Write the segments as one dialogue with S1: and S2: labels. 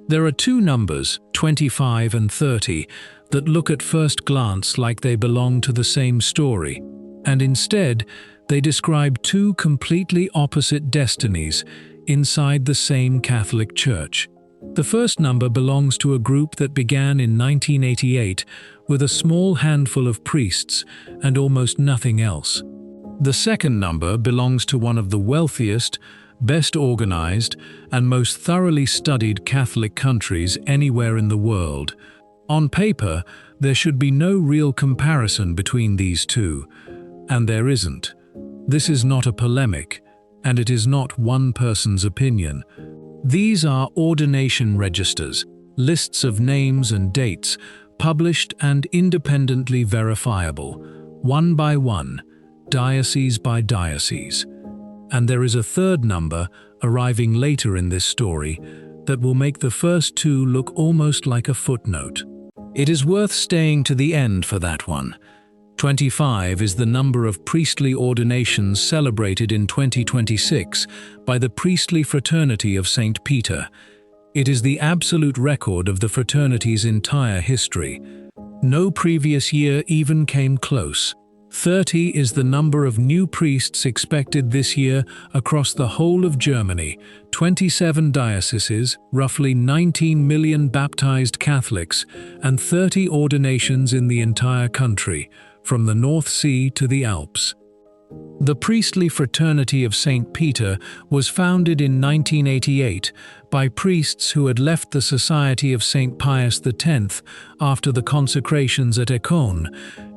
S1: There are two numbers, 25 and 30, that look at first glance like they belong to the same story, and instead they describe two completely opposite destinies inside the same Catholic Church. The first number belongs to a group that began in 1988 with a small handful of priests and almost nothing else. The second number belongs to one of the wealthiest, best organized, and most thoroughly studied Catholic countries anywhere in the world. On paper, there should be no real comparison between these two, and there isn't. This is not a polemic, and it is not one person's opinion. These are ordination registers, lists of names and dates, published and independently verifiable, one by one, diocese by diocese. And there is a third number, arriving later in this story, that will make the first two look almost like a footnote. It is worth staying to the end for that one. 25 is the number of priestly ordinations celebrated in 2026 by the priestly Fraternity of St. Peter. It is the absolute record of the fraternity's entire history. No previous year even came close. 30 is the number of new priests expected this year across the whole of Germany, 27 dioceses, roughly 19 million baptized Catholics, and 30 ordinations in the entire country, from the North Sea to the Alps. The priestly Fraternity of St. Peter was founded in 1988 by priests who had left the Society of St. Pius X after the consecrations at Econ,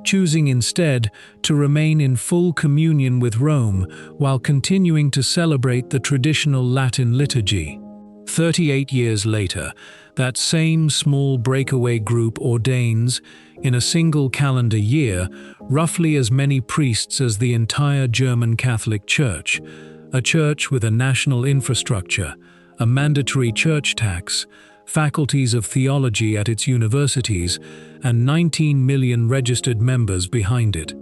S1: choosing instead to remain in full communion with Rome while continuing to celebrate the traditional Latin liturgy. 38 years later, that same small breakaway group ordains, in a single calendar year, roughly as many priests as the entire German Catholic Church, a church with a national infrastructure, a mandatory church tax, faculties of theology at its universities, and 19 million registered members behind it.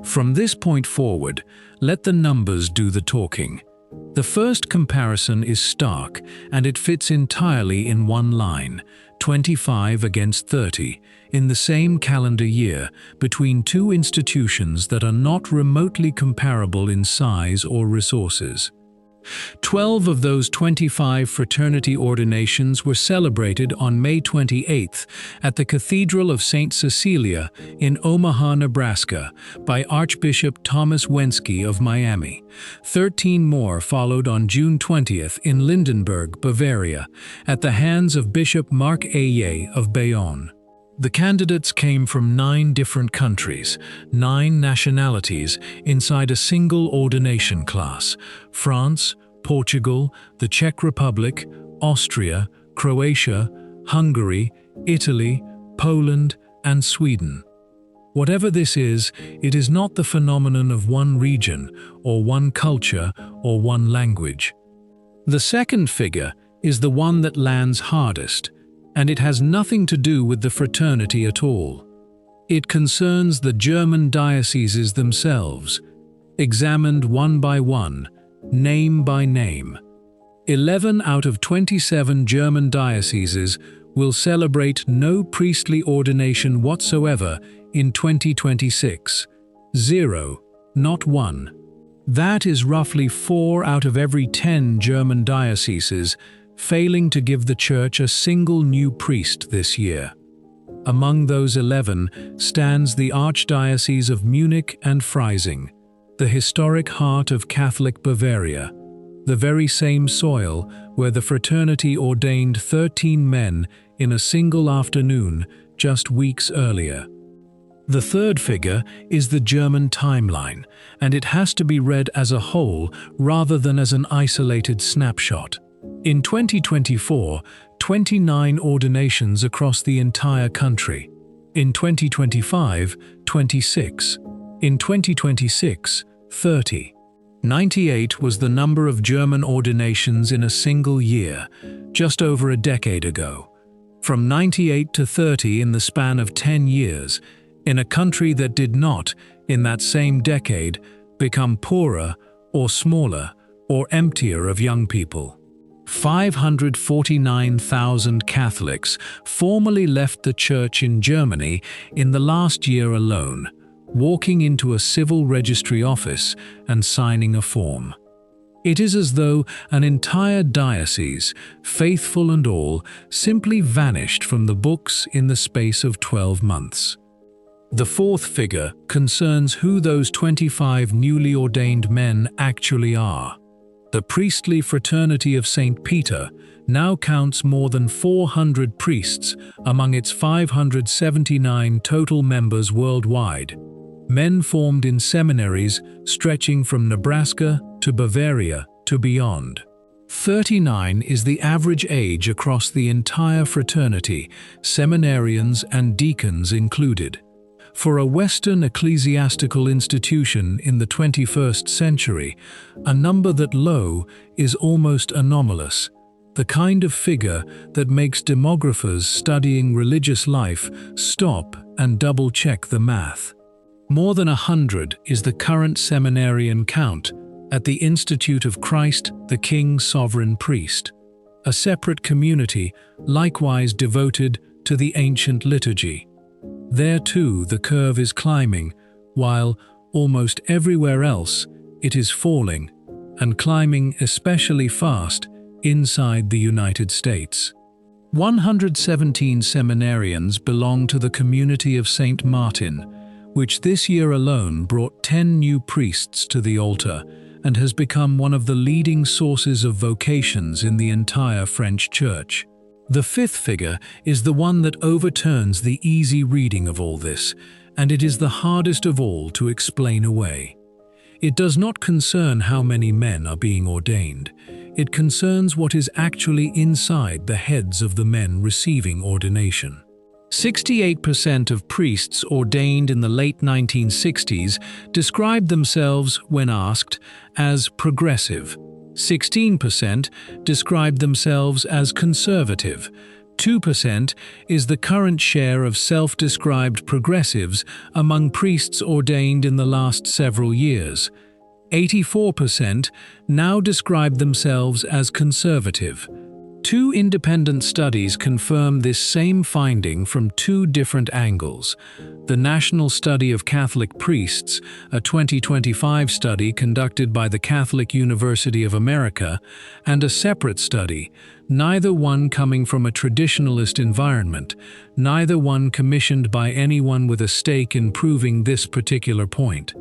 S1: From this point forward, let the numbers do the talking. The first comparison is stark, and it fits entirely in one line, 25 against 30, in the same calendar year, between two institutions that are not remotely comparable in size or resources. 12 of those 25 fraternity ordinations were celebrated on May 28th at the Cathedral of St. Cecilia in Omaha, Nebraska, by Archbishop Thomas Wensky of Miami. 13 more followed on June 20th in Lindenberg, Bavaria, at the hands of Bishop Marc Aye of Bayonne. The candidates came from 9 different countries, 9 nationalities inside a single ordination class: France, Portugal, the Czech Republic, Austria, Croatia, Hungary, Italy, Poland, and Sweden. Whatever this is, it is not the phenomenon of one region, or one culture, or one language. The second figure is the one that lands hardest, and it has nothing to do with the fraternity at all. It concerns the German dioceses themselves, examined one by one, name by name. 11 out of 27 German dioceses will celebrate no priestly ordination whatsoever in 2026. 0, not 1. That is roughly 4 out of every 10 German dioceses failing to give the Church a single new priest this year. Among those 11 stands the Archdiocese of Munich and Freising, the historic heart of Catholic Bavaria, the very same soil where the fraternity ordained 13 men in a single afternoon just weeks earlier. The third figure is the German timeline, and it has to be read as a whole rather than as an isolated snapshot. In 2024, 29 ordinations across the entire country. In 2025, 26. In 2026, 30. 98 was the number of German ordinations in a single year, just over a decade ago. From 98 to 30 in the span of 10 years, in a country that did not, in that same decade, become poorer or smaller or emptier of young people. 549,000 Catholics formally left the Church in Germany in the last year alone, walking into a civil registry office and signing a form. It is as though an entire diocese, faithful and all, simply vanished from the books in the space of 12 months. The fourth figure concerns who those 25 newly ordained men actually are. The priestly fraternity of St. Peter now counts more than 400 priests among its 579 total members worldwide. Men formed in seminaries stretching from Nebraska to Bavaria to beyond. 39 is the average age across the entire fraternity, seminarians and deacons included. For a Western ecclesiastical institution in the 21st century, a number that low is almost anomalous, the kind of figure that makes demographers studying religious life stop and double-check the math. More than 100 is the current seminarian count at the Institute of Christ, the King Sovereign Priest, a separate community likewise devoted to the ancient liturgy. There too the curve is climbing, while, almost everywhere else, it is falling, and climbing especially fast inside the United States. 117 seminarians belong to the community of St. Martin, which this year alone brought 10 new priests to the altar and has become one of the leading sources of vocations in the entire French Church. The fifth figure is the one that overturns the easy reading of all this, and it is the hardest of all to explain away. It does not concern how many men are being ordained. It concerns what is actually inside the heads of the men receiving ordination. 68% of priests ordained in the late 1960s described themselves, when asked, as progressive. 16% described themselves as conservative. 2% is the current share of self-described progressives among priests ordained in the last several years. 84% now describe themselves as conservative. Two independent studies confirm this same finding from two different angles. The National Study of Catholic Priests, a 2025 study conducted by the Catholic University of America, and a separate study, neither one coming from a traditionalist environment, neither one commissioned by anyone with a stake in proving this particular point.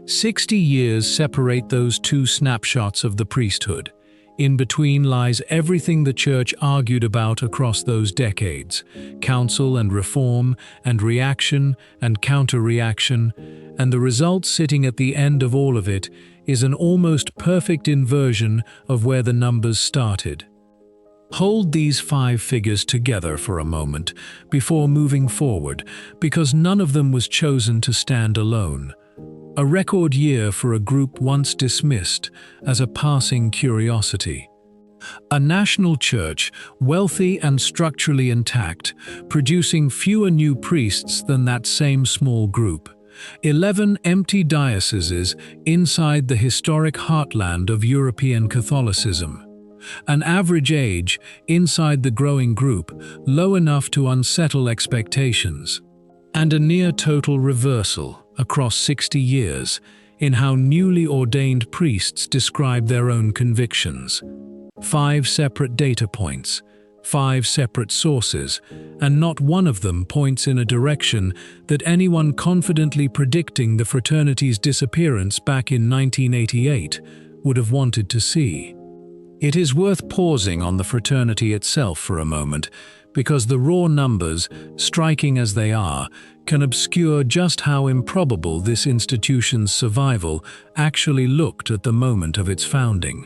S1: 60 years separate those two snapshots of the priesthood. In between lies everything the Church argued about across those decades: counsel and reform, and reaction and counter-reaction, and the result sitting at the end of all of it is an almost perfect inversion of where the numbers started. Hold these five figures together for a moment before moving forward, because none of them was chosen to stand alone. A record year for a group once dismissed as a passing curiosity. A national church, wealthy and structurally intact, producing fewer new priests than that same small group. 11 empty dioceses inside the historic heartland of European Catholicism. An average age, inside the growing group, low enough to unsettle expectations. And a near-total reversal, across 60 years, in how newly ordained priests describe their own convictions. 5 separate data points, 5 separate sources, and not one of them points in a direction that anyone confidently predicting the fraternity's disappearance back in 1988 would have wanted to see. It is worth pausing on the fraternity itself for a moment, because the raw numbers, striking as they are, can obscure just how improbable this institution's survival actually looked at the moment of its founding.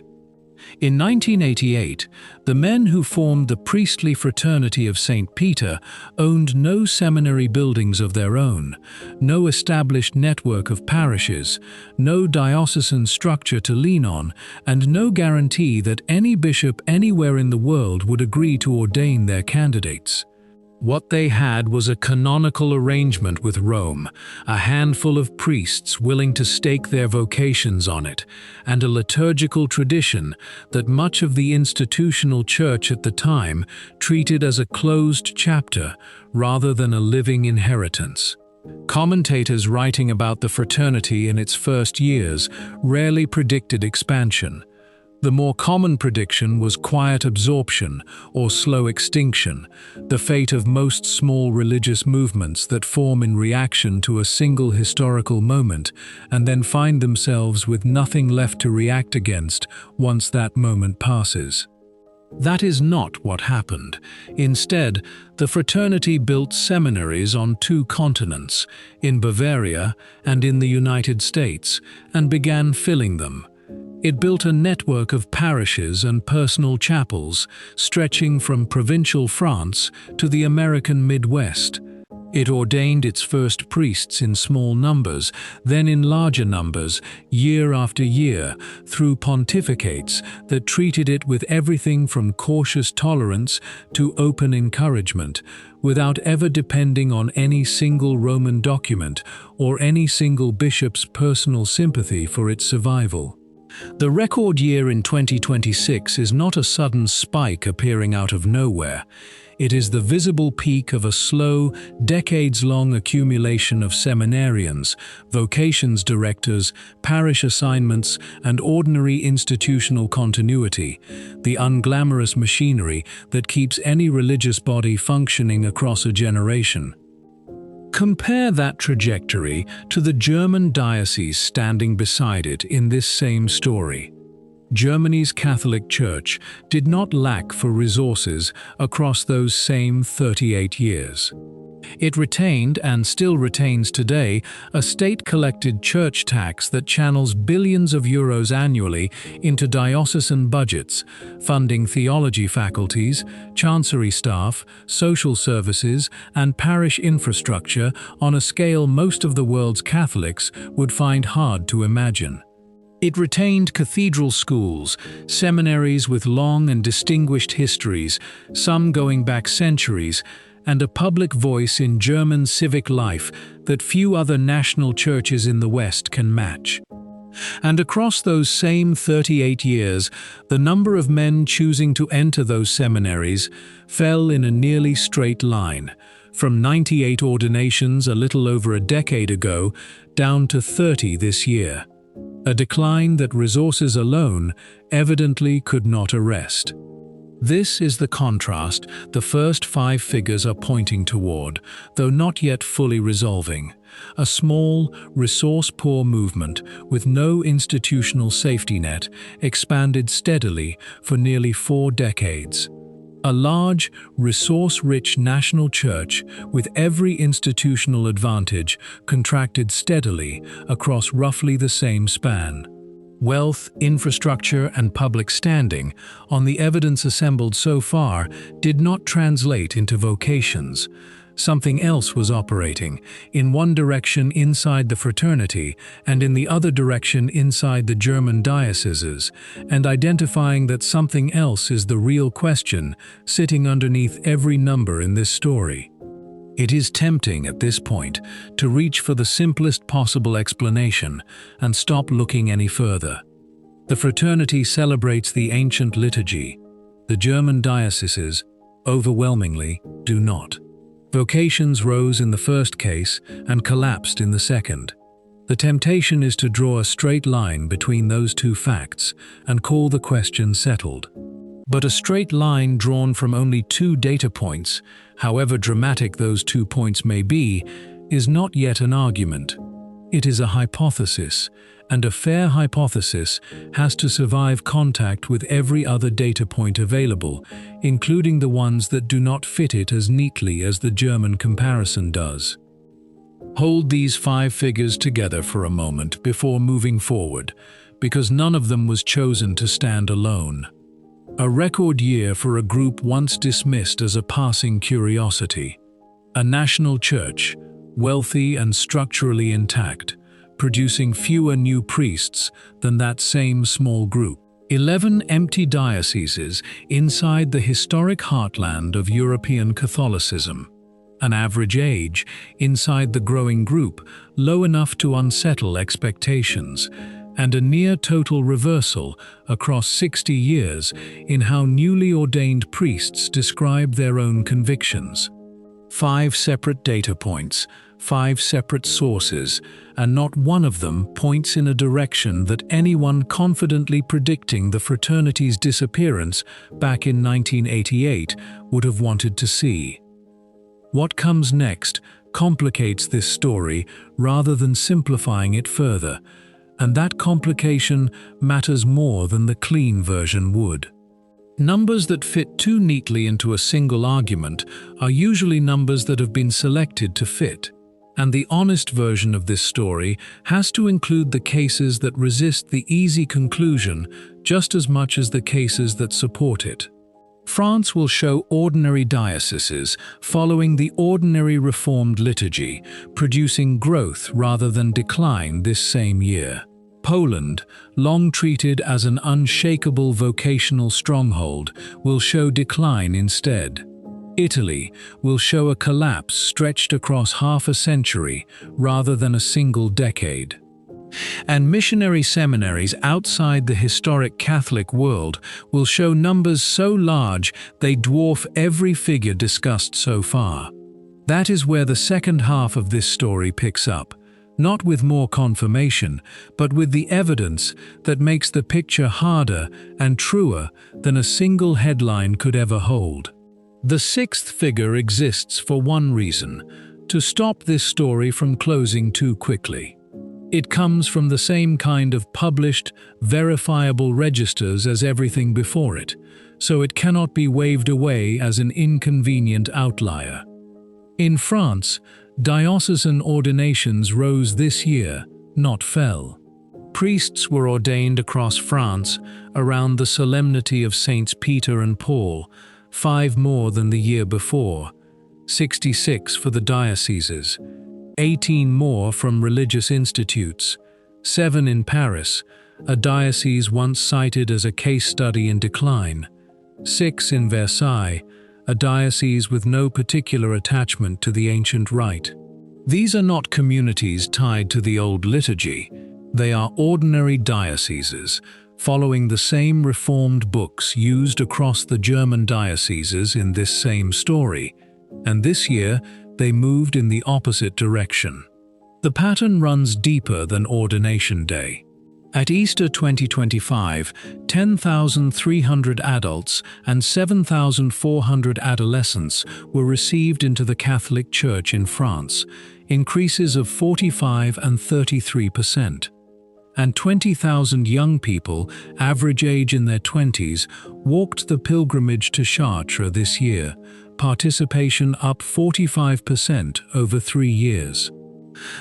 S1: In 1988, the men who formed the priestly fraternity of St. Peter owned no seminary buildings of their own, no established network of parishes, no diocesan structure to lean on, and no guarantee that any bishop anywhere in the world would agree to ordain their candidates. What they had was a canonical arrangement with Rome, a handful of priests willing to stake their vocations on it, and a liturgical tradition that much of the institutional church at the time treated as a closed chapter rather than a living inheritance. Commentators writing about the fraternity in its first years rarely predicted expansion. The more common prediction was quiet absorption or slow extinction, the fate of most small religious movements that form in reaction to a single historical moment and then find themselves with nothing left to react against once that moment passes. That is not what happened. Instead, the fraternity built seminaries on two continents, in Bavaria and in the United States, and began filling them. It built a network of parishes and personal chapels, stretching from provincial France to the American Midwest. It ordained its first priests in small numbers, then in larger numbers, year after year, through pontificates that treated it with everything from cautious tolerance to open encouragement, without ever depending on any single Roman document or any single bishop's personal sympathy for its survival. The record year in 2026 is not a sudden spike appearing out of nowhere. It is the visible peak of a slow, decades-long accumulation of seminarians, vocations directors, parish assignments, and ordinary institutional continuity, the unglamorous machinery that keeps any religious body functioning across a generation. Compare that trajectory to the German diocese standing beside it in this same story. Germany's Catholic Church did not lack for resources across those same 38 years. It retained, and still retains today, a state-collected church tax that channels billions of euros annually into diocesan budgets, funding theology faculties, chancery staff, social services, and parish infrastructure on a scale most of the world's Catholics would find hard to imagine. It retained cathedral schools, seminaries with long and distinguished histories, some going back centuries, and a public voice in German civic life that few other national churches in the West can match. And across those same 38 years, the number of men choosing to enter those seminaries fell in a nearly straight line, from 98 ordinations a little over a decade ago down to 30 this year. A decline that resources alone evidently could not arrest. This is the contrast the first 5 figures are pointing toward, though not yet fully resolving. A small, resource-poor movement with no institutional safety net expanded steadily for nearly 4 decades. A large, resource-rich national church with every institutional advantage contracted steadily across roughly the same span. Wealth, infrastructure, and public standing, on the evidence assembled so far, did not translate into vocations. Something else was operating, in one direction inside the fraternity and in the other direction inside the German dioceses, and identifying that something else is the real question sitting underneath every number in this story. It is tempting at this point to reach for the simplest possible explanation and stop looking any further. The fraternity celebrates the ancient liturgy. The German dioceses, overwhelmingly, do not. Vocations rose in the first case and collapsed in the second. The temptation is to draw a straight line between those two facts and call the question settled. But a straight line drawn from only 2 data points, however dramatic those 2 points may be, is not yet an argument. It is a hypothesis, and a fair hypothesis has to survive contact with every other data point available, including the ones that do not fit it as neatly as the German comparison does. Hold these 5 figures together for a moment before moving forward, because none of them was chosen to stand alone. A record year for a group once dismissed as a passing curiosity. A national church, wealthy and structurally intact, producing fewer new priests than that same small group. 11 empty dioceses inside the historic heartland of European Catholicism. An average age, inside the growing group, low enough to unsettle expectations, and a near-total reversal across 60 years in how newly ordained priests describe their own convictions. 5 separate data points, 5 separate sources, and not one of them points in a direction that anyone confidently predicting the fraternity's disappearance back in 1988 would have wanted to see. What comes next complicates this story rather than simplifying it further, and that complication matters more than the clean version would. Numbers that fit too neatly into a single argument are usually numbers that have been selected to fit, and the honest version of this story has to include the cases that resist the easy conclusion just as much as the cases that support it. France will show ordinary dioceses following the ordinary Reformed liturgy, producing growth rather than decline this same year. Poland, long treated as an unshakable vocational stronghold, will show decline instead. Italy will show a collapse stretched across half a century rather than a single decade. And missionary seminaries outside the historic Catholic world will show numbers so large they dwarf every figure discussed so far. That is where the second half of this story picks up. Not with more confirmation, but with the evidence that makes the picture harder and truer than a single headline could ever hold. The sixth figure exists for one reason: to stop this story from closing too quickly. It comes from the same kind of published, verifiable registers as everything before it, so it cannot be waved away as an inconvenient outlier. In France, diocesan ordinations rose this year, not fell. Priests were ordained across France around the solemnity of Saints Peter and Paul, 5 more than the year before, 66 for the dioceses, 18 more from religious institutes, 7 in Paris, a diocese once cited as a case study in decline, 6 in Versailles, a diocese with no particular attachment to the ancient rite. These are not communities tied to the old liturgy. They are ordinary dioceses, following the same Reformed books used across the German dioceses in this same story, and this year they moved in the opposite direction. The pattern runs deeper than Ordination Day. At Easter 2025, 10,300 adults and 7,400 adolescents were received into the Catholic Church in France, increases of 45% and 33%. And 20,000 young people, average age in their 20s, walked the pilgrimage to Chartres this year, participation up 45% over 3 years.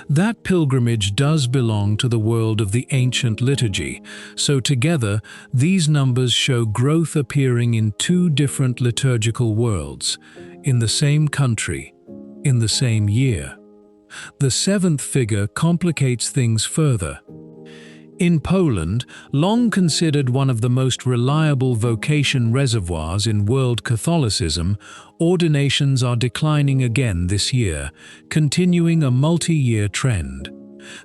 S1: That pilgrimage does belong to the world of the ancient liturgy, so together these numbers show growth appearing in 2 different liturgical worlds, in the same country, in the same year. The 7th figure complicates things further. In Poland, long considered one of the most reliable vocation reservoirs in world Catholicism, ordinations are declining again this year, continuing a multi-year trend.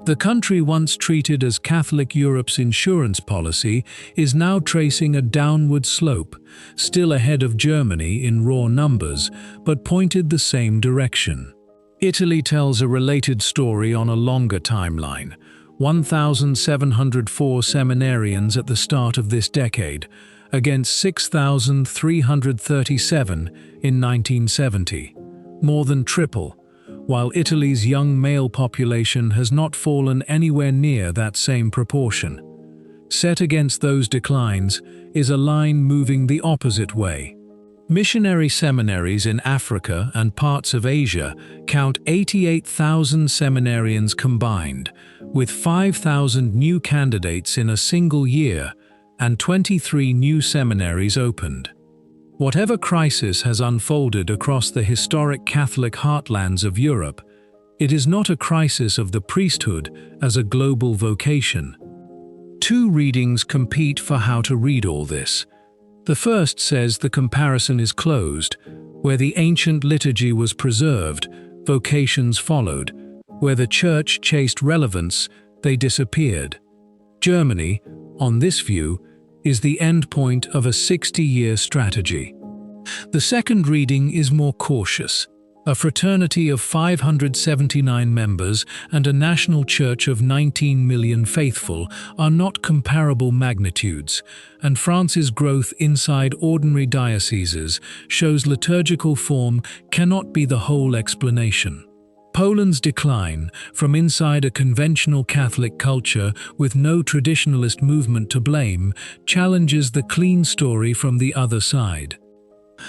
S1: The country once treated as Catholic Europe's insurance policy is now tracing a downward slope, still ahead of Germany in raw numbers, but pointed the same direction. Italy tells a related story on a longer timeline. 1,704 seminarians at the start of this decade, against 6,337 in 1970, more than triple, while Italy's young male population has not fallen anywhere near that same proportion. Set against those declines is a line moving the opposite way. Missionary seminaries in Africa and parts of Asia count 88,000 seminarians combined, with 5,000 new candidates in a single year and 23 new seminaries opened. Whatever crisis has unfolded across the historic Catholic heartlands of Europe, it is not a crisis of the priesthood as a global vocation. two readings compete for how to read all this. The first says the comparison is closed. Where the ancient liturgy was preserved, vocations followed. Where the Church chased relevance, they disappeared. Germany, on this view, is the endpoint of a 60-year strategy. The second reading is more cautious. A fraternity of 579 members and a national church of 19 million faithful are not comparable magnitudes, and France's growth inside ordinary dioceses shows liturgical form cannot be the whole explanation. Poland's decline, from inside a conventional Catholic culture with no traditionalist movement to blame, challenges the clean story from the other side.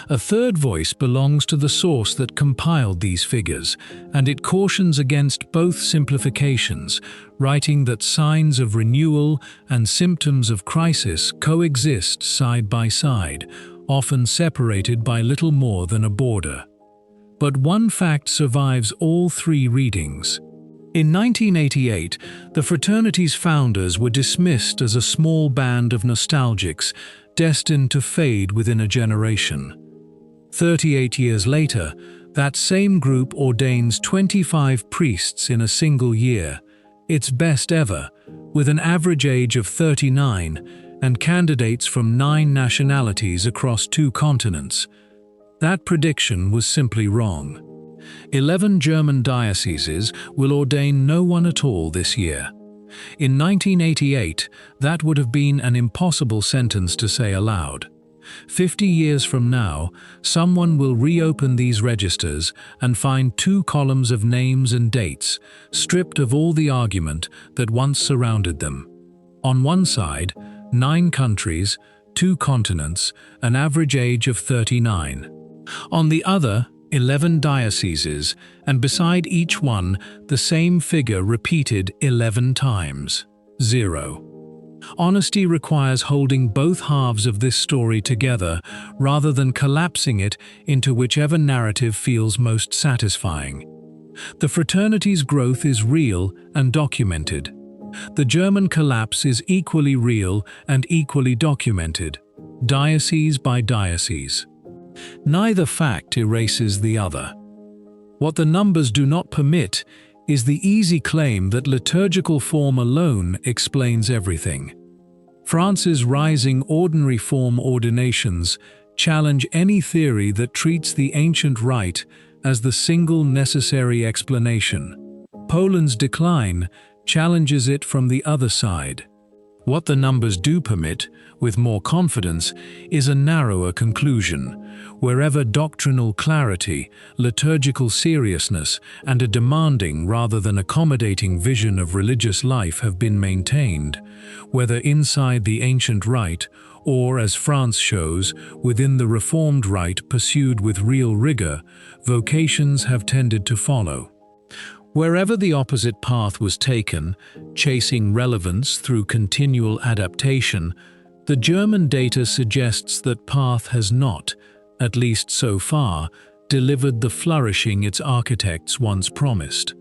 S1: A third voice belongs to the source that compiled these figures, and it cautions against both simplifications, writing that signs of renewal and symptoms of crisis coexist side by side, often separated by little more than a border. But one fact survives all three readings. In 1988, the fraternity's founders were dismissed as a small band of nostalgics, destined to fade within a generation. 38 years later, that same group ordains 25 priests in a single year, its best ever, with an average age of 39 and candidates from 9 nationalities across 2 continents. That prediction was simply wrong. 11 German dioceses will ordain no one at all this year. In 1988, that would have been an impossible sentence to say aloud. 50 years from now, someone will reopen these registers and find 2 columns of names and dates, stripped of all the argument that once surrounded them. On one side, 9 countries, 2 continents, an average age of 39. On the other, 11 dioceses, and beside each one, the same figure repeated 11 times: 0. Honesty requires holding both halves of this story together rather than collapsing it into whichever narrative feels most satisfying. The fraternity's growth is real and documented. The German collapse is equally real and equally documented, diocese by diocese. Neither fact erases the other. What the numbers do not permit is the easy claim that liturgical form alone explains everything. France's rising ordinary form ordinations challenge any theory that treats the ancient rite as the single necessary explanation. Poland's decline challenges it from the other side. What the numbers do permit, with more confidence, is a narrower conclusion. Wherever doctrinal clarity, liturgical seriousness, and a demanding rather than accommodating vision of religious life have been maintained, whether inside the ancient rite or, as France shows, within the reformed rite pursued with real rigor, vocations have tended to follow. Wherever the opposite path was taken, chasing relevance through continual adaptation, the German data suggests that path has not, at least so far, delivered the flourishing its architects once promised.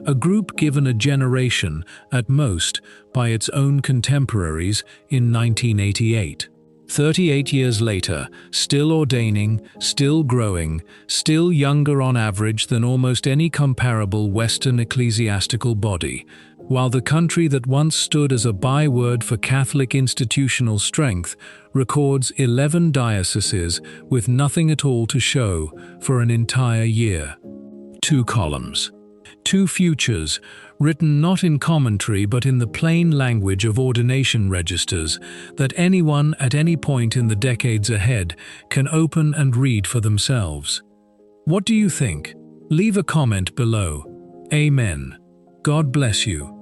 S1: A group given a generation, at most, by its own contemporaries in 1988. 38 years later, still ordaining, still growing, still younger on average than almost any comparable Western ecclesiastical body, while the country that once stood as a byword for Catholic institutional strength records 11 dioceses with nothing at all to show for an entire year. 2 columns. 2 futures, written not in commentary but in the plain language of ordination registers that anyone at any point in the decades ahead can open and read for themselves. What do you think? Leave a comment below. Amen. God bless you.